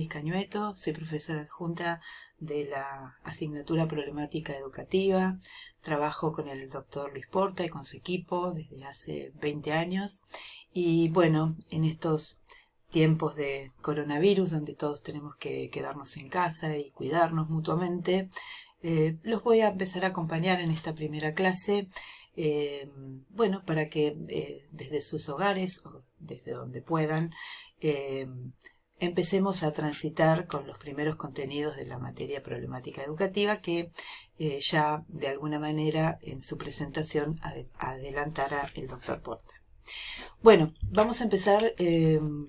Cañueto, soy profesora adjunta de la asignatura Problemática Educativa. Trabajo con el doctor Luis Porta y con su equipo desde hace 20 años. Y bueno, en estos tiempos de coronavirus, donde todos tenemos que quedarnos en casa y cuidarnos mutuamente, los voy a empezar a acompañar en esta primera clase, bueno, para que desde sus hogares o desde donde puedan, empecemos a transitar con los primeros contenidos de la materia problemática educativa que ya de alguna manera en su presentación adelantara el doctor Porta. Bueno, vamos a empezar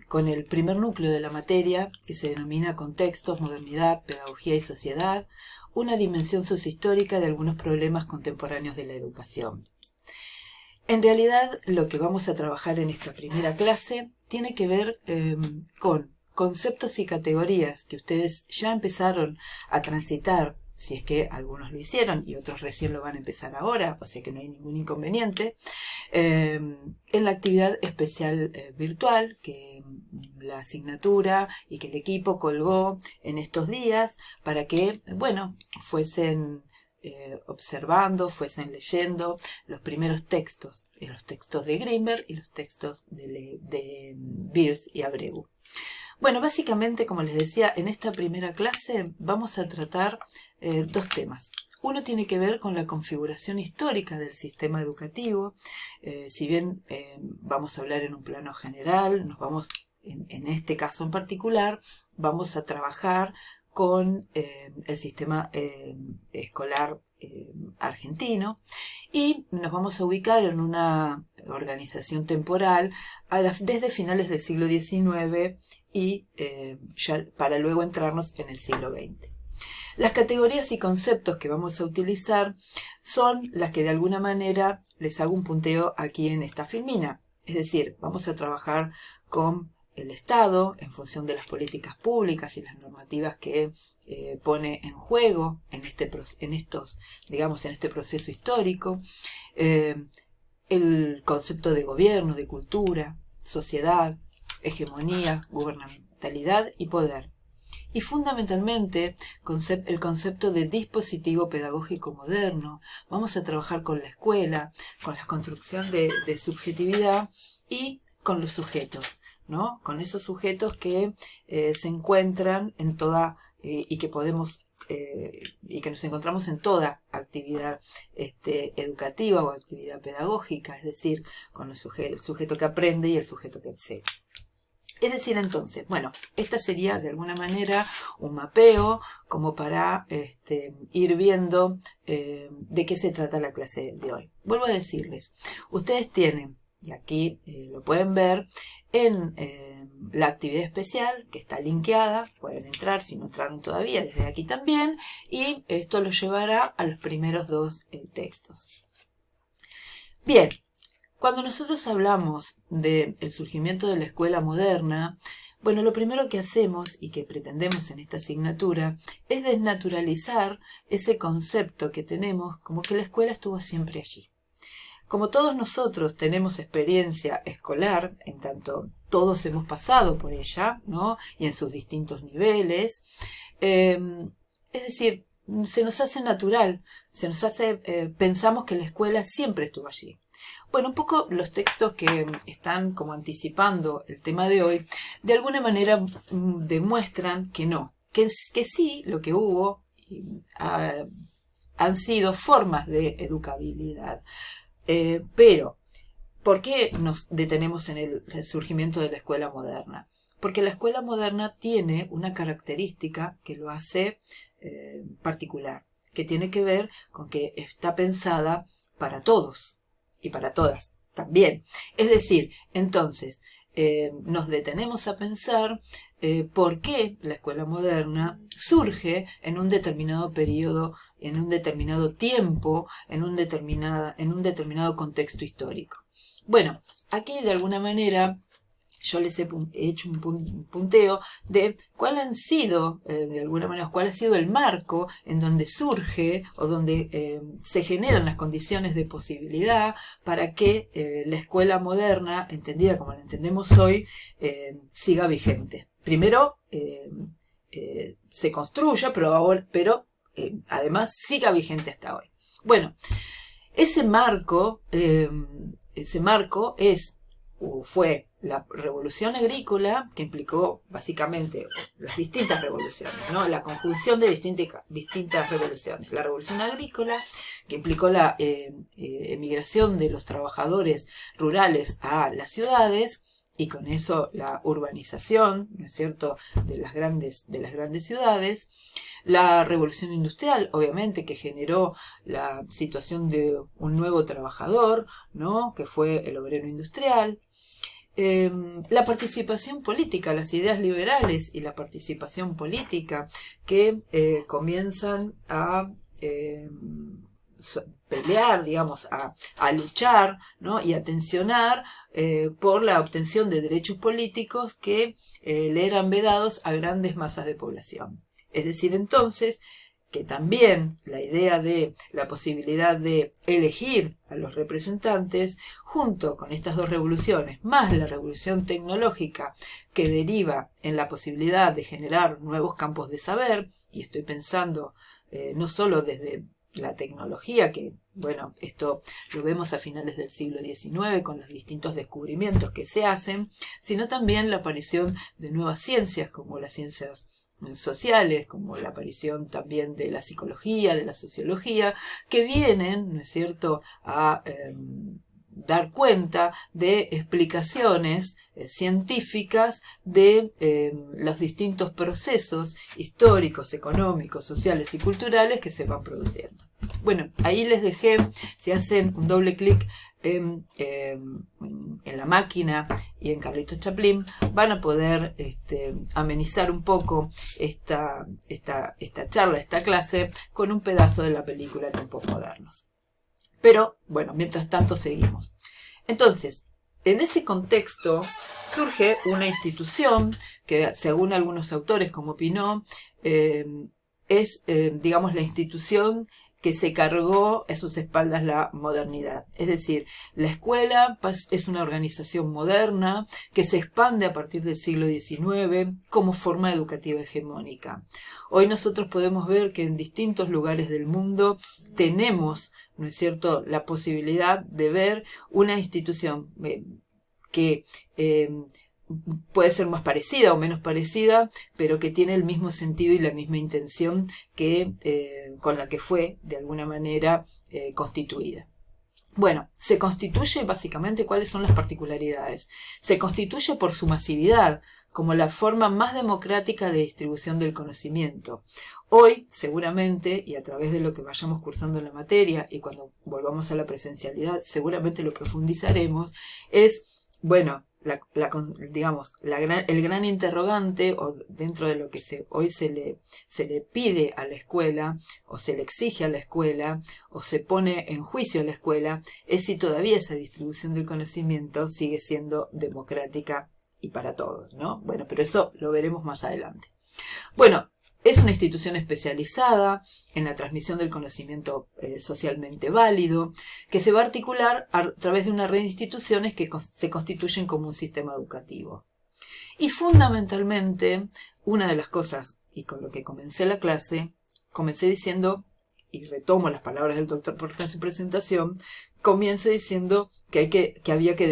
con el primer núcleo de la materia, que se denomina Contextos, Modernidad, Pedagogía y Sociedad, una dimensión sociohistórica de algunos problemas contemporáneos de la educación. En realidad, lo que vamos a trabajar en esta primera clase tiene que ver con conceptos y categorías que ustedes ya empezaron a transitar, si es que algunos lo hicieron y otros recién lo van a empezar ahora, o sea que no hay ningún inconveniente, en la actividad especial virtual que la asignatura y que el equipo colgó en estos días para que, bueno, fuesen observando, fuesen leyendo los primeros textos, los textos de Grinberg y los textos de Beers y Abreu. Bueno, básicamente, como les decía, en esta primera clase vamos a tratar dos temas. Uno tiene que ver con la configuración histórica del sistema educativo. Si bien vamos a hablar en un plano general, en este caso en particular, vamos a trabajar con el sistema escolar argentino y nos vamos a ubicar en una organización temporal desde finales del siglo XIX y ya para luego entrarnos en el siglo XX. Las categorías y conceptos que vamos a utilizar son las que de alguna manera les hago un punteo aquí en esta filmina. Es decir, vamos a trabajar con el Estado en función de las políticas públicas y las normativas que pone en juego en este proceso histórico, el concepto de gobierno, de cultura, sociedad, hegemonía, gubernamentalidad y poder. Y fundamentalmente el concepto de dispositivo pedagógico moderno. Vamos a trabajar con la escuela, con la construcción de subjetividad y con los sujetos, ¿no? Con esos sujetos que se encuentran en toda y que podemos y que nos encontramos en toda actividad educativa o actividad pedagógica, es decir, con el sujeto que aprende y el sujeto que enseña. Es decir, entonces, bueno, esta sería de alguna manera un mapeo como para ir viendo de qué se trata la clase de hoy. Vuelvo a decirles, ustedes tienen, y aquí lo pueden ver, en la actividad especial que está linkeada, pueden entrar si no entraron todavía desde aquí también, y esto los llevará a los primeros dos textos. Bien. Cuando nosotros hablamos del surgimiento de la escuela moderna, bueno, lo primero que hacemos y que pretendemos en esta asignatura es desnaturalizar ese concepto que tenemos como que la escuela estuvo siempre allí. Como todos nosotros tenemos experiencia escolar, en tanto todos hemos pasado por ella, ¿no? Y en sus distintos niveles, es decir, se nos hace natural, pensamos que la escuela siempre estuvo allí. Bueno, un poco los textos que están como anticipando el tema de hoy, de alguna manera demuestran que no, que sí, lo que hubo han sido formas de educabilidad. Pero, ¿por qué nos detenemos en el surgimiento de la escuela moderna? Porque la escuela moderna tiene una característica que lo hace particular, que tiene que ver con que está pensada para todos y para todas también. Es decir, entonces, nos detenemos a pensar por qué la escuela moderna surge en un determinado periodo, en un determinado tiempo, en un determinado contexto histórico. Bueno, aquí de alguna manera yo les he hecho un punteo de cuál ha sido el marco en donde surge o donde se generan las condiciones de posibilidad para que la escuela moderna, entendida como la entendemos hoy, siga vigente. Primero, se construya, pero además siga vigente hasta hoy. Bueno, ese marco fue la revolución agrícola, que implicó básicamente las distintas revoluciones, ¿no? La conjunción de distintas revoluciones. La revolución agrícola, que implicó la emigración de los trabajadores rurales a las ciudades, y con eso la urbanización, ¿no es cierto?, de las grandes ciudades. La revolución industrial, obviamente, que generó la situación de un nuevo trabajador, ¿no?, que fue el obrero industrial. La participación política, las ideas liberales y la participación política que comienzan a pelear, digamos, a luchar, ¿no?, y a tensionar por la obtención de derechos políticos que le eran vedados a grandes masas de población. Es decir, entonces, que también la idea de la posibilidad de elegir a los representantes, junto con estas dos revoluciones, más la revolución tecnológica que deriva en la posibilidad de generar nuevos campos de saber, y estoy pensando no solo desde la tecnología, que bueno, esto lo vemos a finales del siglo XIX con los distintos descubrimientos que se hacen, sino también la aparición de nuevas ciencias como las ciencias sociales, como la aparición también de la psicología, de la sociología, que vienen, ¿no es cierto?, a dar cuenta de explicaciones científicas de los distintos procesos históricos, económicos, sociales y culturales que se van produciendo. Bueno, ahí les dejé, si hacen un doble clic en la máquina y en Carlitos Chaplin, van a poder amenizar un poco esta charla, esta clase, con un pedazo de la película Tiempos Modernos. Pero, bueno, mientras tanto seguimos. Entonces, en ese contexto surge una institución que, según algunos autores como Pinot, es, digamos, la institución que se cargó a sus espaldas la modernidad. Es decir, la escuela es una organización moderna que se expande a partir del siglo XIX como forma educativa hegemónica. Hoy nosotros podemos ver que en distintos lugares del mundo tenemos, ¿no es cierto?, la posibilidad de ver una institución que puede ser más parecida o menos parecida, pero que tiene el mismo sentido y la misma intención que con la que fue, de alguna manera, constituida. Bueno, se constituye básicamente, ¿cuáles son las particularidades? Se constituye por su masividad, como la forma más democrática de distribución del conocimiento. Hoy, seguramente, y a través de lo que vayamos cursando en la materia, y cuando volvamos a la presencialidad, seguramente lo profundizaremos, es, bueno, el gran interrogante, o dentro de lo que hoy se le pide a la escuela, o se le exige a la escuela, o se pone en juicio a la escuela, es si todavía esa distribución del conocimiento sigue siendo democrática y para todos, ¿no? Bueno, pero eso lo veremos más adelante. Bueno, es una institución especializada en la transmisión del conocimiento socialmente válido, que se va a articular a través de una red de instituciones que se constituyen como un sistema educativo. Y fundamentalmente, una de las cosas, y con lo que comencé la clase, comencé diciendo, y retomo las palabras del doctor Porta en su presentación, comienzo diciendo que había que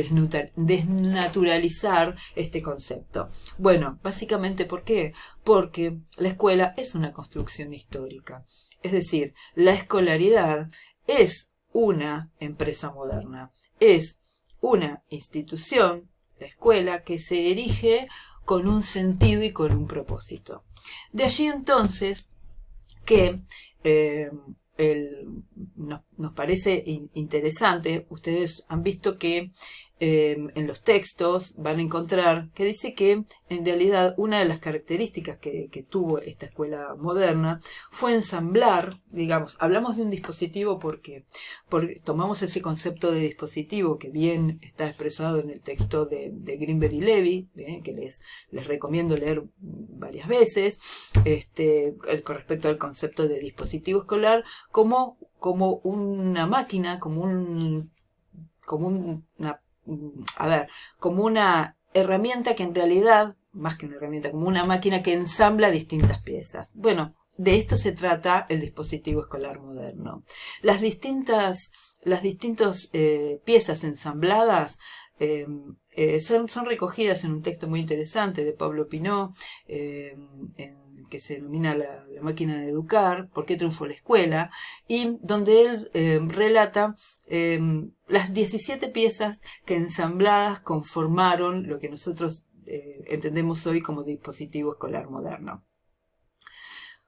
desnaturalizar este concepto. Bueno, básicamente, ¿por qué? Porque la escuela es una construcción histórica. Es decir, la escolaridad es una empresa moderna. Es una institución, la escuela, que se erige con un sentido y con un propósito. De allí entonces que nos parece interesante. Ustedes han visto que en los textos van a encontrar que dice que en realidad una de las características que tuvo esta escuela moderna fue ensamblar, digamos, hablamos de un dispositivo porque tomamos ese concepto de dispositivo que bien está expresado en el texto de Greenberg y Levy, que les recomiendo leer varias veces, con respecto al concepto de dispositivo escolar, como una máquina, como una herramienta que en realidad más que una herramienta, como una máquina que ensambla distintas piezas. Bueno, de esto se trata el dispositivo escolar moderno. Las distintas piezas ensambladas son recogidas en un texto muy interesante de Pablo Pinot, que se denomina la máquina de educar, ¿por qué triunfó la escuela? Y donde él relata las 17 piezas que ensambladas conformaron lo que nosotros entendemos hoy como dispositivo escolar moderno.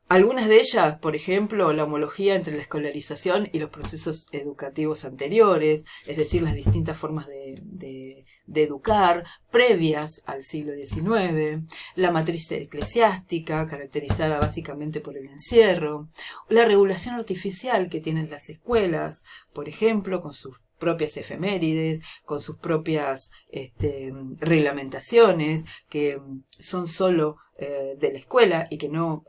Algunas de ellas, por ejemplo, la homología entre la escolarización y los procesos educativos anteriores, es decir, las distintas formas de educar previas al siglo XIX, la matriz eclesiástica, caracterizada básicamente por el encierro, la regulación artificial que tienen las escuelas, por ejemplo, con sus propias efemérides, con sus propias reglamentaciones, que son solo de la escuela y que no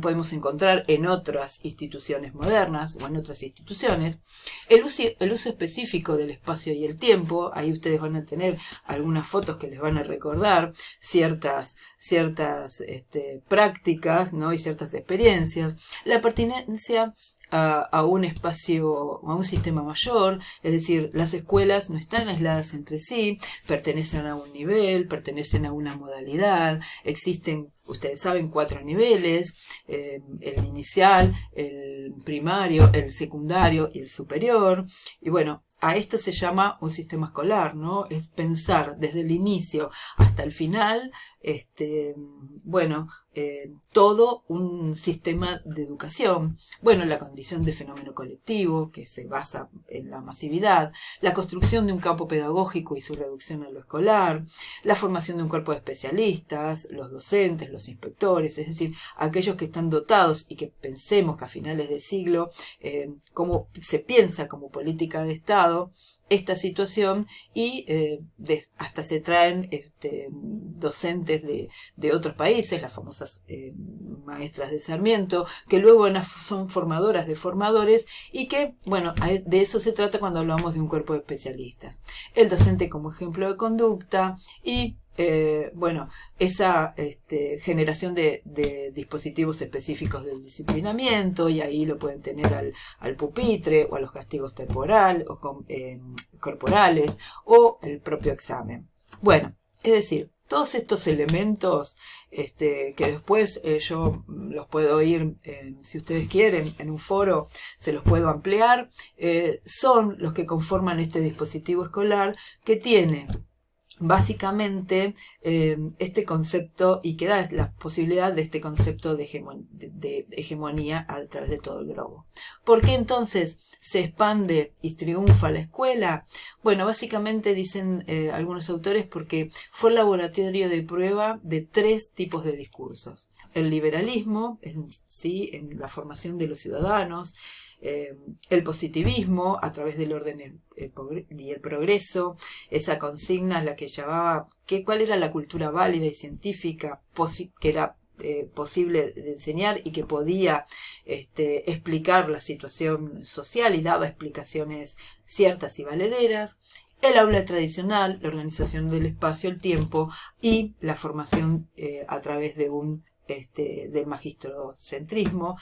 podemos encontrar en otras instituciones modernas o en otras instituciones. El uso específico del espacio y el tiempo, ahí ustedes van a tener algunas fotos que les van a recordar ciertas prácticas, ¿no? Y ciertas experiencias. La pertinencia a un espacio, a un sistema mayor, es decir, las escuelas no están aisladas entre sí, pertenecen a un nivel, pertenecen a una modalidad, existen, ustedes saben, 4 niveles, el inicial, el primario, el secundario y el superior, y bueno, a esto se llama un sistema escolar, ¿no? Es pensar desde el inicio hasta el final, todo un sistema de educación. Bueno, la condición de fenómeno colectivo, que se basa en la masividad, la construcción de un campo pedagógico y su reducción a lo escolar, la formación de un cuerpo de especialistas, los docentes, los inspectores, es decir, aquellos que están dotados y que pensemos que a finales de siglo, cómo se piensa como política de Estado esta situación y hasta se traen docentes de otros países, las famosas maestras de Sarmiento, que luego son formadoras de formadores y que, bueno, de eso se trata cuando hablamos de un cuerpo de especialistas. El docente como ejemplo de conducta y esa generación de dispositivos específicos del disciplinamiento, y ahí lo pueden tener al pupitre o a los castigos corporales o el propio examen. Bueno, es decir, todos estos elementos que después yo los puedo ir, si ustedes quieren, en un foro se los puedo ampliar, son los que conforman este dispositivo escolar que tiene básicamente este concepto y que da la posibilidad de este concepto de hegemonía a través de todo el globo. ¿Por qué entonces se expande y triunfa la escuela? Bueno, básicamente dicen algunos autores porque fue el laboratorio de prueba de 3 tipos de discursos. El liberalismo, en la formación de los ciudadanos, el positivismo a través del orden y el progreso, esa consigna la que llamaba cuál era la cultura válida y científica que era posible de enseñar y que podía explicar la situación social y daba explicaciones ciertas y valederas. El aula tradicional, la organización del espacio, el tiempo y la formación a través de del magistrocentrismo,